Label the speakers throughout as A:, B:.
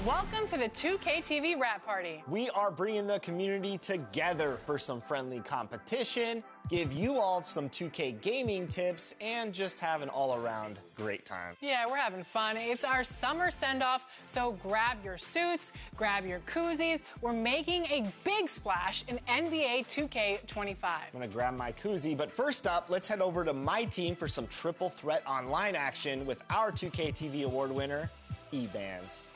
A: Welcome to the 2K TV Rap Party.
B: We are bringing the community together for some friendly competition, give you all some 2K gaming tips, and just have an all-around great time.
A: Yeah, we're having fun. It's our summer send-off, so grab your suits, grab your koozies. We're making a big splash in NBA 2K25.
B: I'm gonna grab my koozie, but first up, let's head over to my team for some triple threat online action with our 2K TV award winner, E-Bands.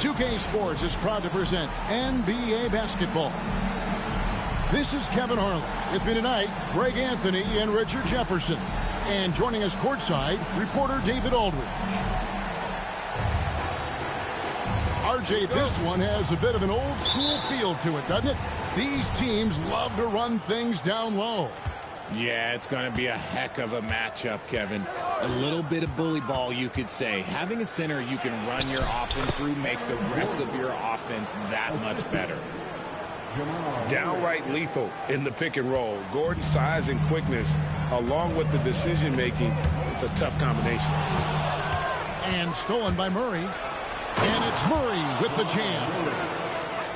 C: 2K Sports is proud to present NBA basketball. This is Kevin Harlan. With me tonight, Greg Anthony and Richard Jefferson. And joining us courtside, reporter David Aldridge. RJ, this one has a bit of an old school feel to it, doesn't it? These teams love to run things down low.
D: Yeah, it's going to be a heck of a matchup, Kevin. A little bit of bully ball, you could say. Having a center you can run your offense through makes the rest of your offense that much better.
E: Downright lethal in the pick and roll. Gordon's size and quickness, along with the decision making, it's a tough combination.
C: And stolen by Murray. And it's Murray with the jam.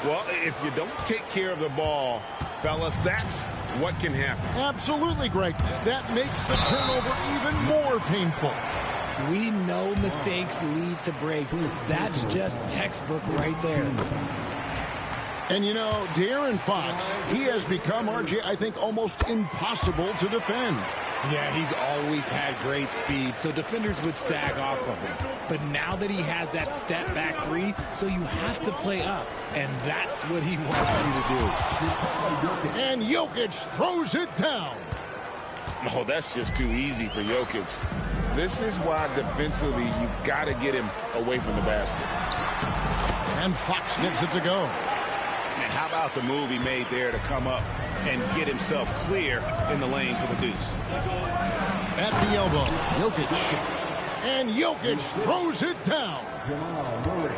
E: Well, if you don't take care of the ball, fellas, that's what can happen.
C: Absolutely, Greg. That makes the turnover even more painful.
D: We know mistakes lead to breaks. That's just textbook right there.
C: And you know, De'Aaron Fox, he has become, RJ, I think, almost impossible to defend.
D: Yeah, he's always had great speed, so defenders would sag off of him. But now that he has that step back three, so you have to play up, and that's what he wants you to do.
C: And Jokic throws it down.
E: Oh, that's just too easy for Jokic. This is why defensively you've got to get him away from the basket.
C: And Fox gets it to go.
E: And how about the move he made there to come up and get himself clear in the lane for the deuce?
C: At the elbow, Jokic. And Jokic throws it down.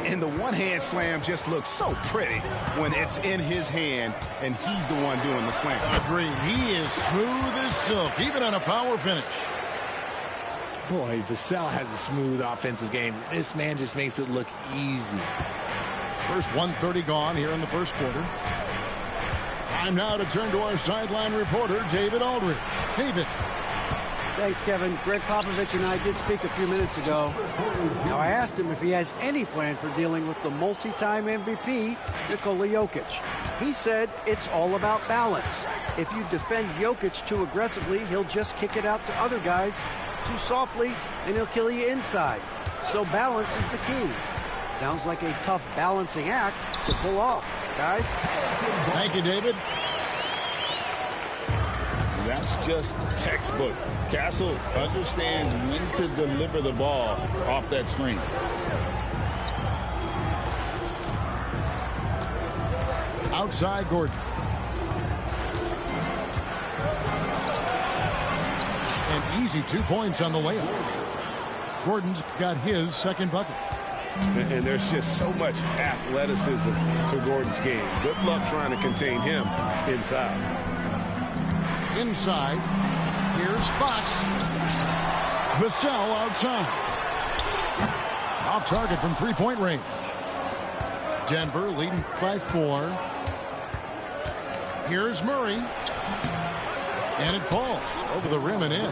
E: And the one-hand slam just looks so pretty when it's in his hand and he's the one doing the slam.
C: Agreed. He is smooth as silk, even on a power finish.
D: Boy, Vassell has a smooth offensive game. This man just makes it look easy.
C: First 1:30 gone here in the first quarter. Time now to turn to our sideline reporter, David Aldridge. David.
F: Thanks, Kevin. Greg Popovich and I did speak a few minutes ago. Now, I asked him if he has any plan for dealing with the multi-time MVP, Nikola Jokic. He said it's all about balance. If you defend Jokic too aggressively, he'll just kick it out to other guys too softly, and he'll kill you inside. So balance is the key. Sounds like a tough balancing act to pull off, guys.
C: Thank you, David.
E: That's just textbook. Castle understands when to deliver the ball off that screen.
C: Outside Gordon. An easy 2 points on the layup. Gordon's got his second bucket.
E: And there's just so much athleticism to Gordon's game. Good luck trying to contain him inside.
C: Inside, here's Fox. Vassell outside. Off target from three-point range. Denver leading by 4. Here's Murray. And it falls over the rim and in.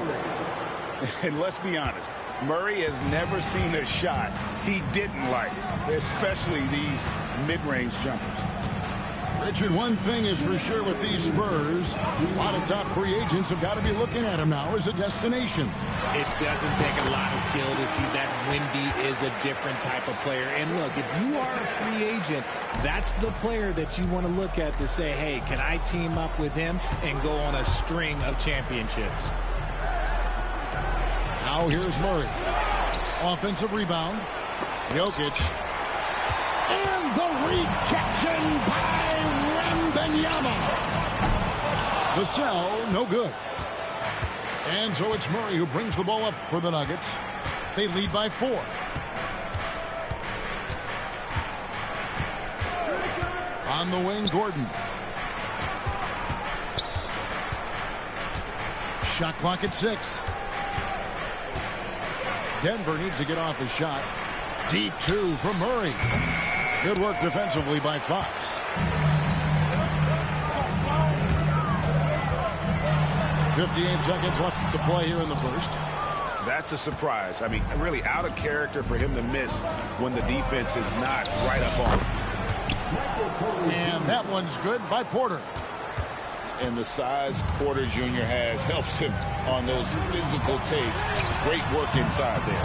E: And let's be honest, Murray has never seen a shot he didn't like, especially these mid-range jumpers.
C: Richard, one thing is for sure with these Spurs, a lot of top free agents have got to be looking at him now as a destination.
D: It doesn't take a lot of skill to see that Wemby is a different type of player. And look, if you are a free agent, that's the player that you want to look at to say, hey, can I team up with him and go on a string of championships?
C: Now here's Murray. Offensive rebound. Jokic. And the rejection by Wembanyama. Vassell, no good. And so it's Murray who brings the ball up for the Nuggets. They lead by 4. On the wing, Gordon. Shot clock at 6. Denver needs to get off his shot. Deep 2 from Murray. Good work defensively by Fox. .58 seconds left to play here in the first.
E: That's a surprise. I mean, really out of character for him to miss when the defense is not right up on him.
C: And that one's good by Porter.
E: And the size Porter Jr. has helps him on those physical takes. Great work inside there.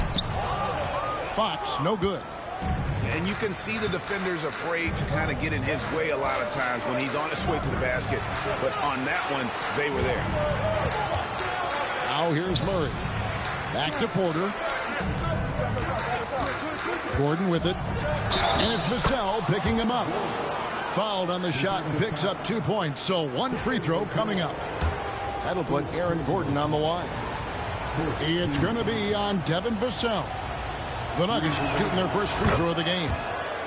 C: Fox, no good.
E: And you can see the defenders afraid to kind of get in his way a lot of times when he's on his way to the basket. But on that one, they were there.
C: Now here's Murray. Back to Porter. Gordon with it. And it's Vassell picking him up. Fouled on the shot and picks up 2 points. So 1 free throw coming up. That'll put Aaron Gordon on the line. It's going to be on Devin Vassell. The Nuggets shooting their first free throw of the game.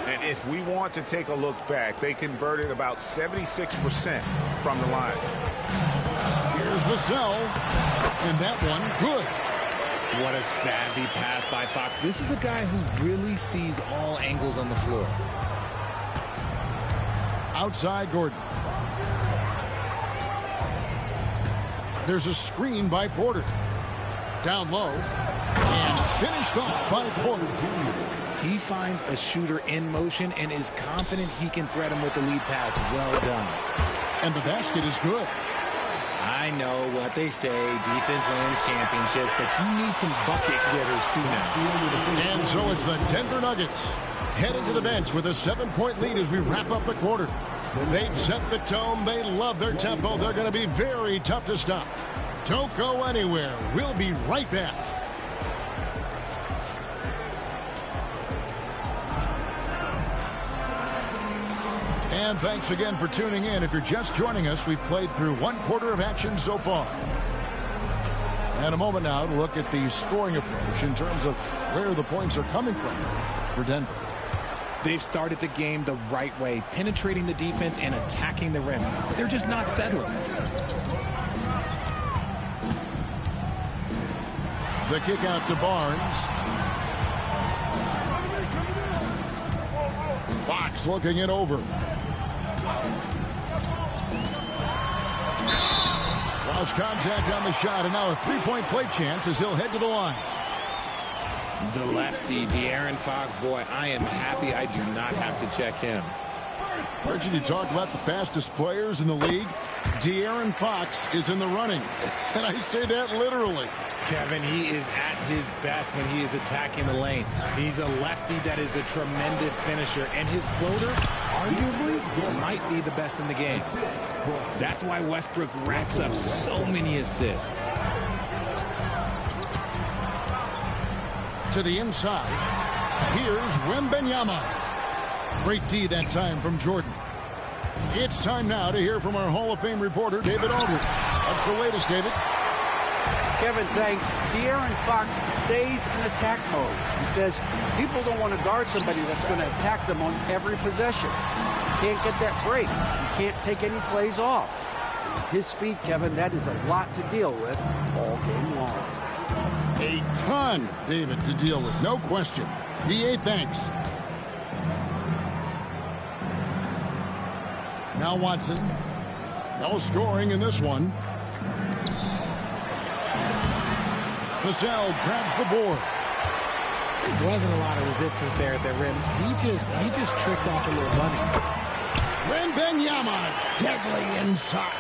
E: And if we want to take a look back, they converted about 76% from the line.
C: Here's Vassell. And that one, good.
D: What a savvy pass by Fox. This is a guy who really sees all angles on the floor.
C: Outside Gordon. There's a screen by Porter. Down low. And finished off by Porter.
D: He finds a shooter in motion and is confident he can threat him with the lead pass. Well done.
C: And the basket is good.
D: I know what they say, defense wins championships, but you need some bucket getters too now.
C: And so it's the Denver Nuggets heading to the bench with a 7-point lead as we wrap up the quarter. They've set the tone. They love their tempo. They're going to be very tough to stop. Don't go anywhere. We'll be right back. And thanks again for tuning in. If you're just joining us, we've played through 1 quarter of action so far. And a moment now to look at the scoring approach in terms of where the points are coming from for Denver.
D: They've started the game the right way, penetrating the defense and attacking the rim. They're just not settling.
C: The kick out to Barnes. Fox looking it over. Lost contact on the shot, and now a 3-point play chance as he'll head to the line.
D: The lefty, De'Aaron Fox, boy, I am happy I do not have to check him.
C: Heard you talk about the fastest players in the league. De'Aaron Fox is in the running, and I say that literally.
D: Kevin, he is at his best when he is attacking the lane. He's a lefty that is a tremendous finisher, and his floater, arguably, might be the best in the game. That's why Westbrook racks up so many assists.
C: To the inside, here's Wembanyama. Great D that time from Jordan. It's time now to hear from our Hall of Fame reporter, David Aldridge. What's the latest, David?
F: Kevin, thanks. De'Aaron Fox stays in attack mode. He says people don't want to guard somebody that's going to attack them on every possession. You can't get that break. You can't take any plays off. And with his speed, Kevin, that is a lot to deal with all game long.
C: A ton, David, to deal with, no question. DA, thanks. Now Watson. No scoring in this one. Vassell grabs the board.
D: There wasn't a lot of resistance there at the rim. He just tricked off a little bunny.
C: Wembanyama deadly inside.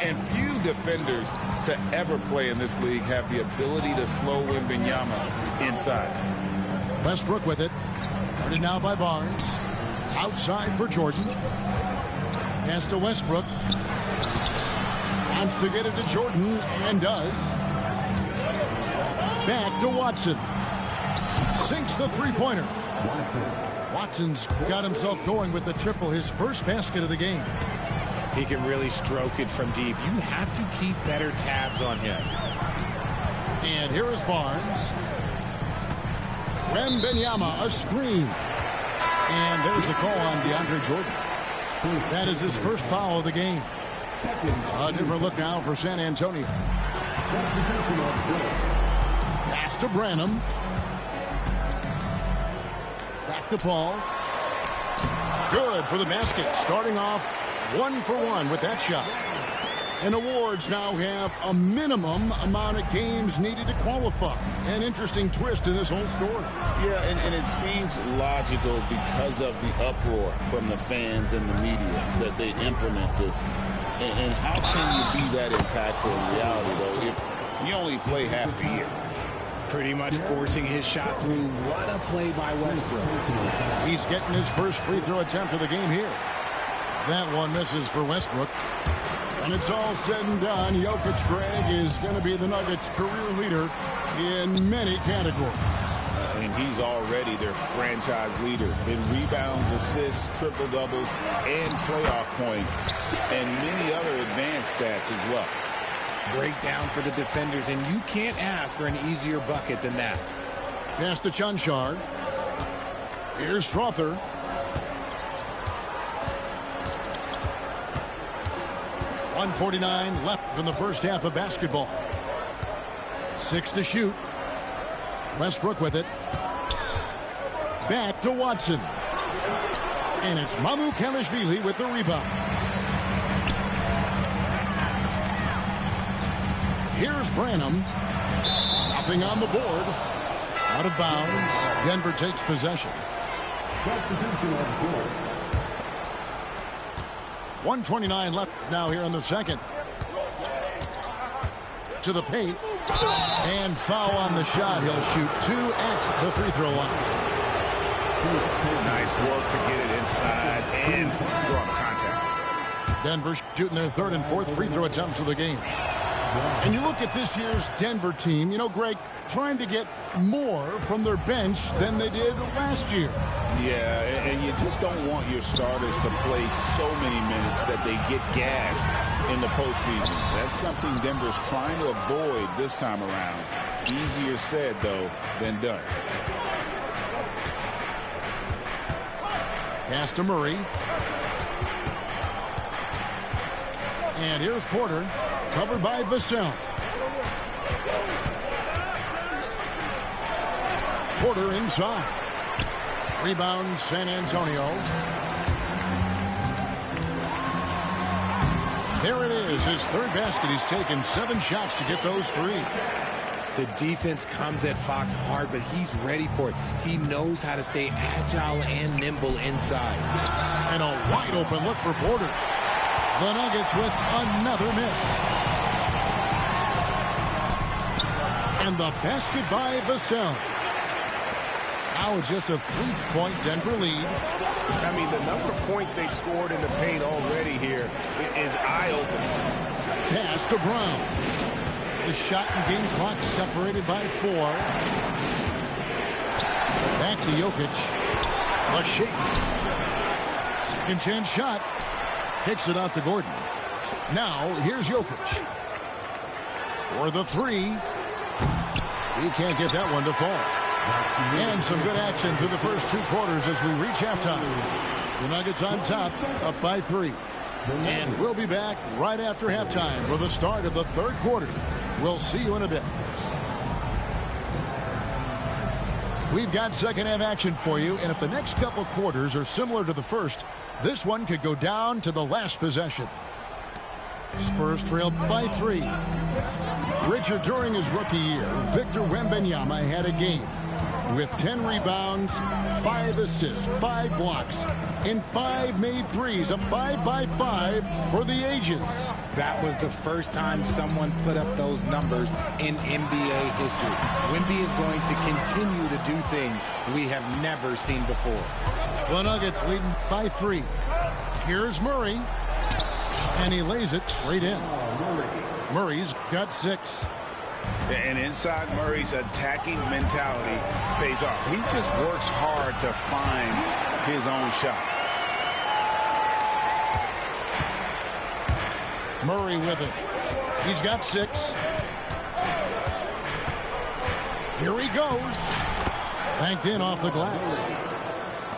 E: And few defenders to ever play in this league have the ability to slow Wembanyama inside.
C: Westbrook with it. Guarded now by Barnes. Outside for Jordan. Pass to Westbrook. Wants to get it to Jordan and does. Back to Watson. Sinks the three-pointer. Watson's got himself going with the triple, his first basket of the game.
D: He can really stroke it from deep. You have to keep better tabs on him.
C: And here is Barnes. Wembanyama, a screen. And there's the call on DeAndre Jordan. That is his first foul of the game. A different look now for San Antonio. Pass to Branham. Back to Paul. Good for the basket. Starting off 1 for 1 with that shot. And awards now have a minimum amount of games needed to qualify. An interesting twist in this whole story.
E: Yeah, and it seems logical because of the uproar from the fans and the media that they implement this. And how can you be that impactful in reality, though, if you only play half the year?
D: Pretty much forcing his shot through. What a play by Westbrook.
C: He's getting his first free throw attempt of the game here. That one misses for Westbrook. When it's all said and done, Jokic, Greg, is going to be the Nuggets' career leader in many categories.
E: And he's already their franchise leader in rebounds, assists, triple-doubles, and playoff points, and many other advanced stats as well.
D: Breakdown for the defenders, and you can't ask for an easier bucket than that.
C: Pass to Chunchard. Here's Strother. .149 left in the first half of basketball. 6 to shoot. Westbrook with it. Back to Watson. And it's Mamukelashvili with the rebound. Here's Branham. Nothing on the board. Out of bounds. Denver takes possession. 1:29 left now here in the second. To the paint. And foul on the shot. He'll shoot 2 at the free throw line.
E: Nice work to get it inside and draw the contact.
C: Denver shooting their third and fourth free throw attempts of the game. And you look at this year's Denver team, you know, Greg, trying to get more from their bench than they did last year.
E: Yeah, and you just don't want your starters to play so many minutes that they get gassed in the postseason. That's something Denver's trying to avoid this time around. Easier said, though, than done.
C: Pass to Murray. And here's Porter, covered by Vassell. Porter inside. Rebound, San Antonio. There it is, his third basket. He's taken 7 shots to get those 3.
D: The defense comes at Fox hard, but he's ready for it. He knows how to stay agile and nimble inside.
C: And a wide open look for Porter. The Nuggets with another miss. And the basket by Vassell. Now it's just a 3-point Denver lead.
G: I mean, the number of points they've scored in the paint already here is eye-opening.
C: Pass to Brown. The shot and game clock separated by 4. Back to Jokic. A shake. Second chance shot. Kicks it out to Gordon. Now, here's Jokic. For the three. He can't get that one to fall. And some good action through the first 2 quarters as we reach halftime. The Nuggets on top, up by 3. And we'll be back right after halftime for the start of the 3rd quarter. We'll see you in a bit. We've got second half action for you, and if the next couple quarters are similar to the first, this one could go down to the last possession. Spurs trail by 3. Richard, during his rookie year, Victor Wembanyama had a game with 10 rebounds, 5 assists, 5 blocks, and 5 made threes, a 5-by-5 for the ages.
D: That was the first time someone put up those numbers in NBA history. Wemby is going to continue to do things we have never seen before.
C: The Nuggets leading by 3. Here's Murray, and he lays it straight in. Murray's got 6.
E: And inside Murray's attacking mentality pays off. He just works hard to find his own shot.
C: Murray with it. He's got 6. Here he goes. Banked in off the glass.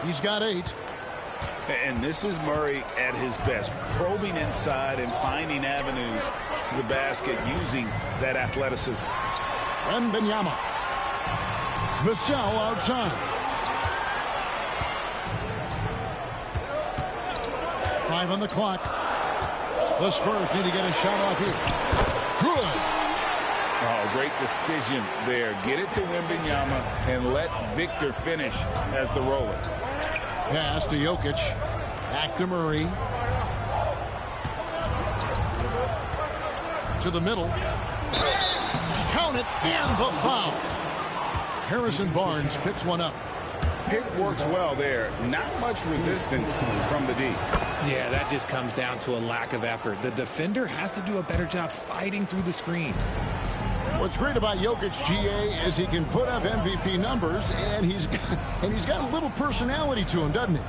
C: He's got 8.
E: And this is Murray at his best, probing inside and finding avenues to the basket using that athleticism.
C: Wembanyama. Vassell outside. 5 on the clock. The Spurs need to get a shot off here. Good.
E: Oh, great decision there. Get it to Wembanyama and let Victor finish as the roller.
C: Pass to Jokic. Back to Murray. To the middle. Count it, and the foul. Harrison Barnes picks one up.
E: Pick works well there. Not much resistance from the D.
D: Yeah, that just comes down to a lack of effort. The defender has to do a better job fighting through the screen.
C: What's great about Jokic, GA, is he can put up MVP numbers, and he's got a little personality to him, doesn't he?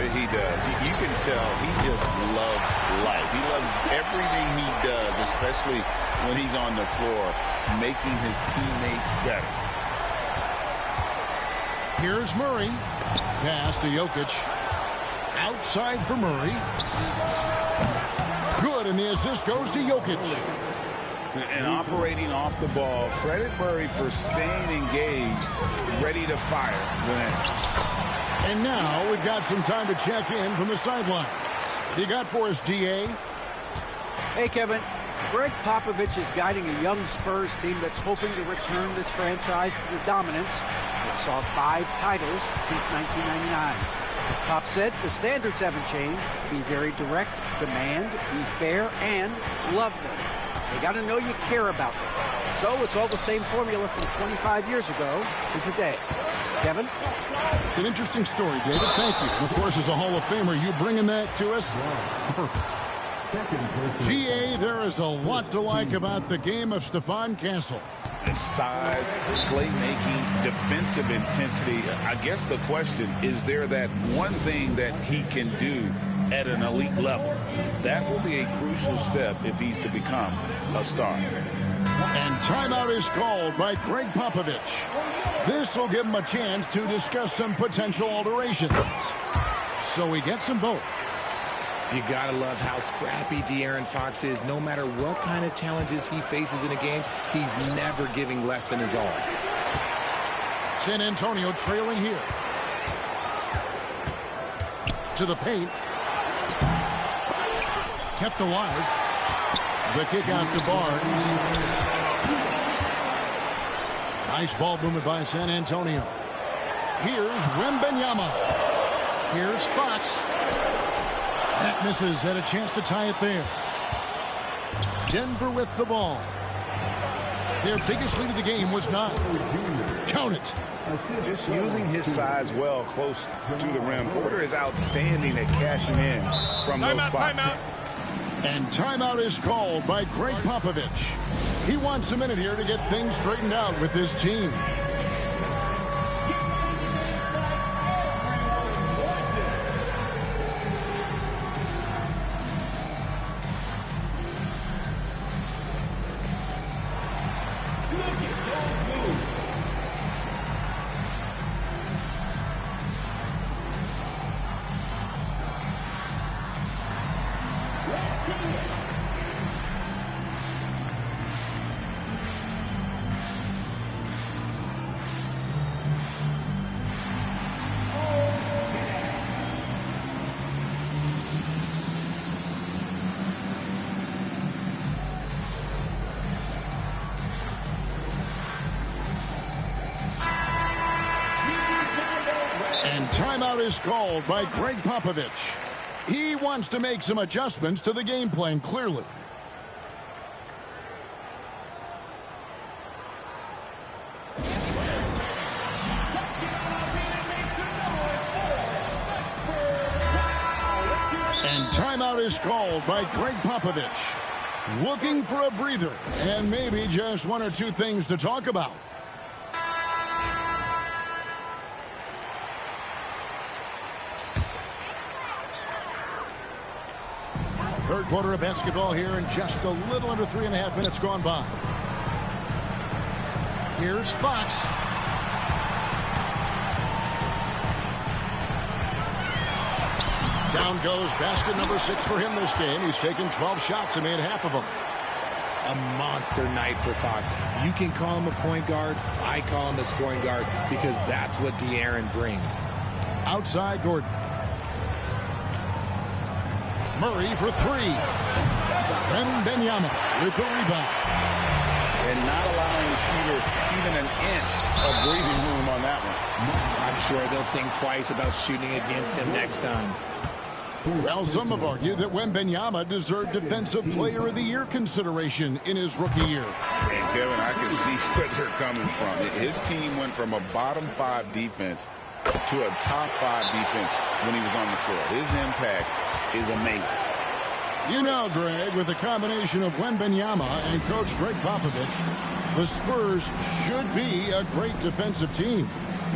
E: He does. You can tell he just loves life. He loves everything he does, especially when he's on the floor, making his teammates better.
C: Here's Murray. Pass to Jokic. Outside for Murray. Good, and the assist goes to Jokic.
E: And operating off the ball, credit Murray for staying engaged, ready to fire when asked.
C: And now we've got some time to check in from the sidelines. You got for us, DA?
F: Hey, Kevin. Greg Popovich is guiding a young Spurs team that's hoping to return this franchise to the dominance that saw 5 titles since 1999. Pop said the standards haven't changed. Be very direct, demand, be fair, and love them. They got to know you care about them. So it's all the same formula from 25 years ago to today. Kevin?
C: It's an interesting story, David. Thank you. And of course, as a Hall of Famer, you bringing that to us? Perfect. GA, there is a lot to like about the game of Stephon Castle.
E: The size, playmaking, defensive intensity. I guess the question, is there that one thing that he can do at an elite level? That will be a crucial step if he's to become a star.
C: And timeout is called by Greg Popovich. This will give him a chance to discuss some potential alterations. So he gets them both.
D: You gotta love how scrappy De'Aaron Fox is. No matter what kind of challenges he faces in a game, he's never giving less than his all.
C: San Antonio trailing here. To the paint. Kept alive. The kick out to Barnes. Nice ball movement by San Antonio. Here's Wembanyama. Here's Fox. That misses. Had a chance to tie it there. Denver with the ball. Their biggest lead of the game was 9. Count it.
E: Just using his size well close to the rim. Porter is outstanding at cashing in from those spots.
G: Timeout.
C: And timeout is called by Greg Popovich. He wants a minute here to get things straightened out with his team. Timeout is called by Greg Popovich. He wants to make some adjustments to the game plan, clearly. And timeout is called by Greg Popovich. Looking for a breather and maybe just one or two things to talk about. Third quarter of basketball here, and just a little under 3.5 minutes gone by. Here's Fox. Down goes basket number 6 for him this game. He's taken 12 shots and made half of them.
D: A monster night for Fox. You can call him a point guard. I call him a scoring guard because that's what De'Aaron brings.
C: Outside Gordon. Murray for 3. Wembanyama with the rebound.
E: And not allowing the shooter even an inch of breathing room on that one.
D: I'm sure they'll think twice about shooting against him next time.
C: Well, some have argued that Wembanyama deserved Defensive Player of the Year consideration in his rookie year.
E: And Kevin, I can see where they're coming from. His team went from a bottom 5 defense to a top 5 defense when he was on the floor. His impact is amazing.
C: You know, Greg, with the combination of Wembanyama and Coach Greg Popovich, the Spurs should be a great defensive team.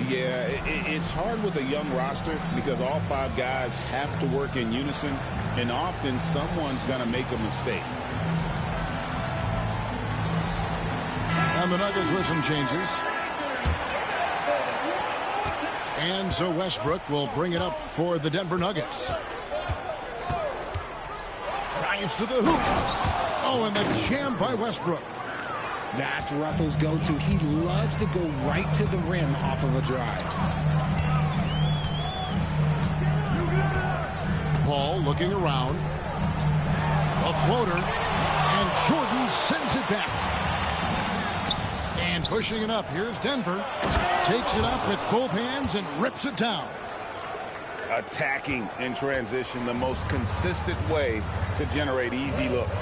E: Yeah, it's hard with a young roster because all 5 guys have to work in unison, and often someone's going to make a mistake.
C: And the Nuggets with some changes. And so Westbrook will bring it up for the Denver Nuggets. Drives to the hoop. Oh, and the jam by Westbrook.
D: That's Russell's go-to. He loves to go right to the rim off of a drive.
C: Paul looking around. A floater. And Jordan sends it back. And pushing it up. Here's Denver. Takes it up with both hands and rips it down.
E: Attacking in transition, the most consistent way to generate easy looks.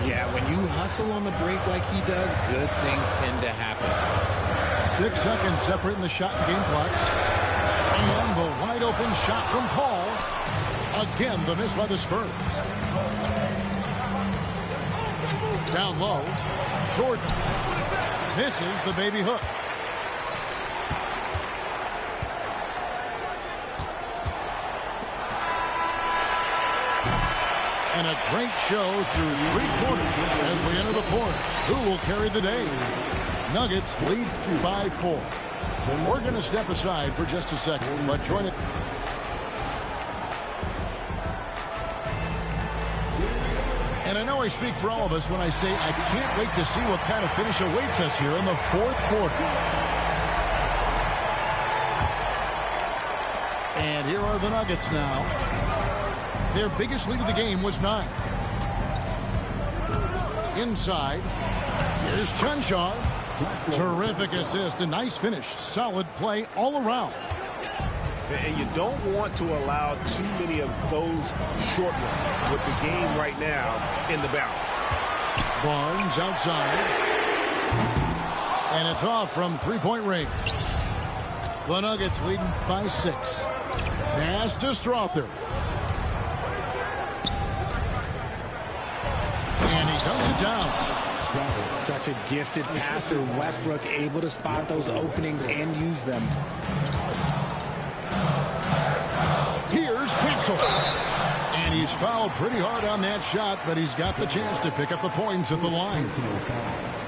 D: Yeah, when you hustle on the break like he does, good things tend to happen.
C: 6 seconds separating the shot and game clocks. And the wide open shot from Paul. Again, the miss by the Spurs. Down low, Jordan misses the baby hook. And a great show through 3 quarters as we enter the 4th. Who will carry the day? Nuggets lead by 4. We're going to step aside for just a second, but join it. And I know I speak for all of us when I say I can't wait to see what kind of finish awaits us here in the 4th quarter. And here are the Nuggets now. Their biggest lead of the game was 9. Inside, here's Chunchar. Terrific assist, a nice finish. Solid play all around.
G: And you don't want to allow too many of those short ones with the game right now in the balance.
C: Barnes outside. And it's off from 3-point range. The Nuggets leading by 6. Pass to Strother. And he dunks it down.
D: Such a gifted passer. Westbrook able to spot those openings and use them.
C: Here's Castle. And he's fouled pretty hard on that shot, but he's got the chance to pick up the points at the line.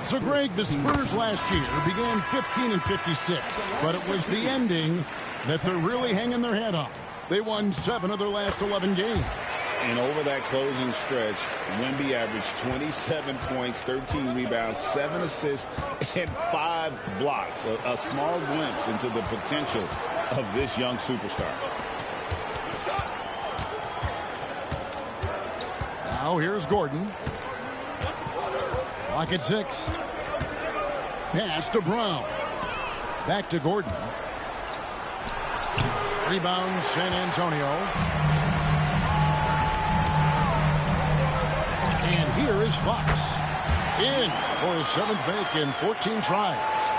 C: So, Greg, the Spurs last year began 15-56, but it was the ending that they're really hanging their head on. They won 7 of their last 11 games.
E: And over that closing stretch, Wemby averaged 27 points, 13 rebounds, 7 assists, and 5 blocks. A small glimpse into the potential of this young superstar.
C: Now here's Gordon. Clock at 6. Pass to Brown. Back to Gordon. Rebound San Antonio. And here is Fox. In for his 7th make in 14 tries.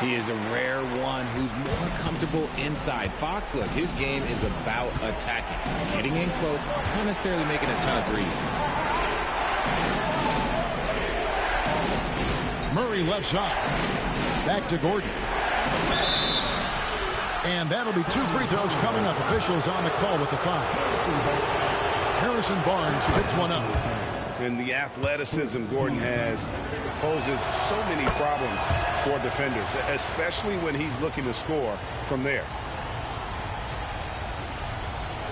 D: He is a rare one who's more comfortable inside. Fox, look, his game is about attacking. Getting in close, not necessarily making a ton of threes.
C: Murray left side. Back to Gordon. And that'll be 2 free throws coming up. Officials on the call with the foul. Harrison Barnes picks one up.
G: And the athleticism Gordon has poses so many problems for defenders, especially when he's looking to score from there.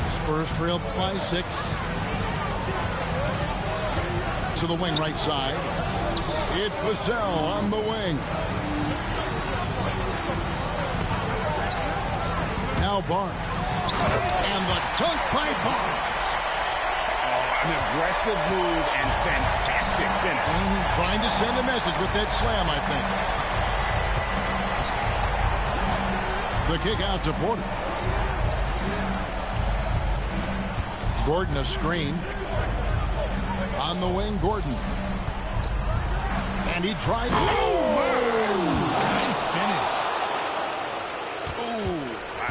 C: Spurs trail by 6. To the wing right side. It's Vassell on the wing. Now Barnes. And the dunk by Barnes.
E: An aggressive move and fantastic finish.
C: Trying to send a message with that slam, I think. The kick out to Porter. Gordon a screen. On the wing, Gordon. And he tried.
D: Nice finish.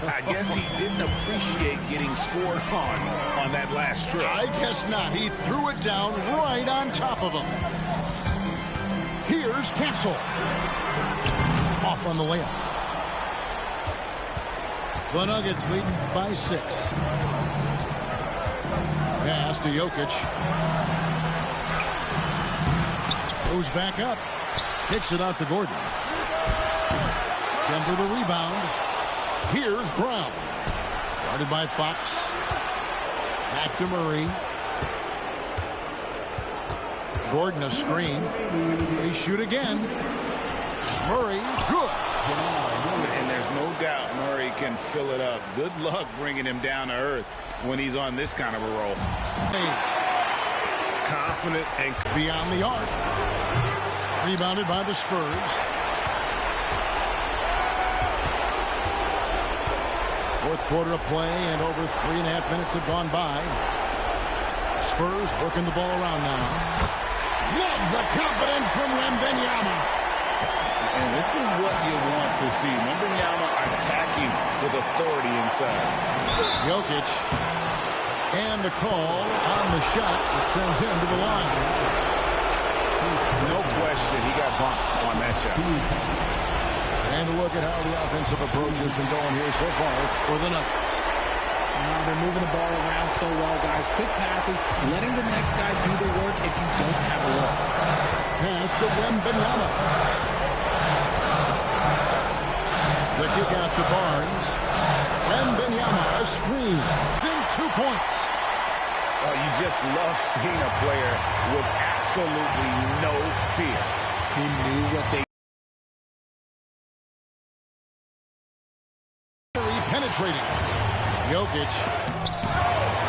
E: I guess he didn't appreciate getting scored on that last trip.
C: I guess not. He threw it down right on top of him. Here's Castle. Off on the layup. The Nuggets leading by 6. Pass to Jokic. Goes back up. Kicks it out to Gordon. Denver the rebound. Here's Brown. Guarded by Fox. Back to Murray. Gordon a screen. They shoot again. Murray, good.
E: And there's no doubt Murray can fill it up. Good luck bringing him down to earth when he's on this kind of a roll.
G: Confident and
C: beyond the arc. Rebounded by the Spurs. Fourth quarter of play, and over 3.5 minutes have gone by. Spurs working the ball around now. Love the confidence from Wembanyama.
E: And this is what you want to see. Wembanyama attacking with authority inside.
C: Jokic. And the call on the shot that sends him to the line.
E: No question, he got bumped on that shot.
C: And look at how the offensive approach has been going here so far for the Nuggets.
D: Now they're moving the ball around so well, guys. Quick passes, letting the next guy do the work if you don't have a look.
C: Pass to Wembanyama. The kick out to Barnes. Wembanyama, a screen. Then 2 points.
E: Oh, you just love seeing a player with absolutely no fear.
D: He knew what they
C: penetrating. Jokic.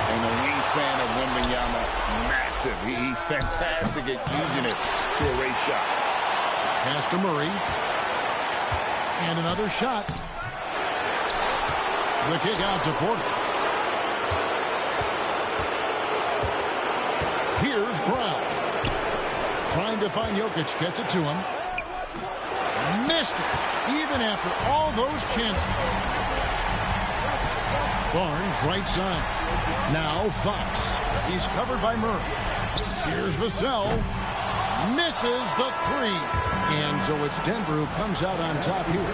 E: And the wingspan of Wembanyama, massive. He's fantastic at using it to erase shots.
C: Pass to Murray. And another shot. The kick out to Porter. Here's Brown. Trying to find Jokic. Gets it to him. Missed it. Even after all those chances. Barnes right side. Now Fox. He's covered by Murray. Here's Vassell. Misses the 3. And so it's Denver who comes out on top here.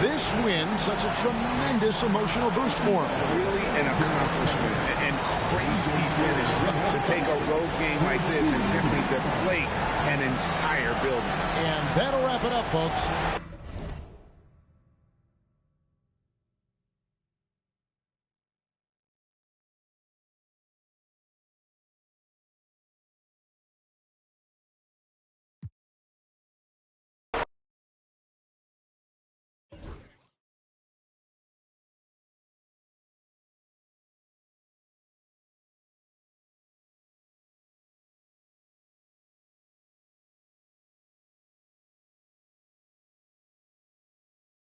C: This win, such a tremendous emotional boost for him.
E: Really an accomplishment and crazy finish to take a road game like this and simply deflate an entire building.
C: And that'll wrap it up, folks.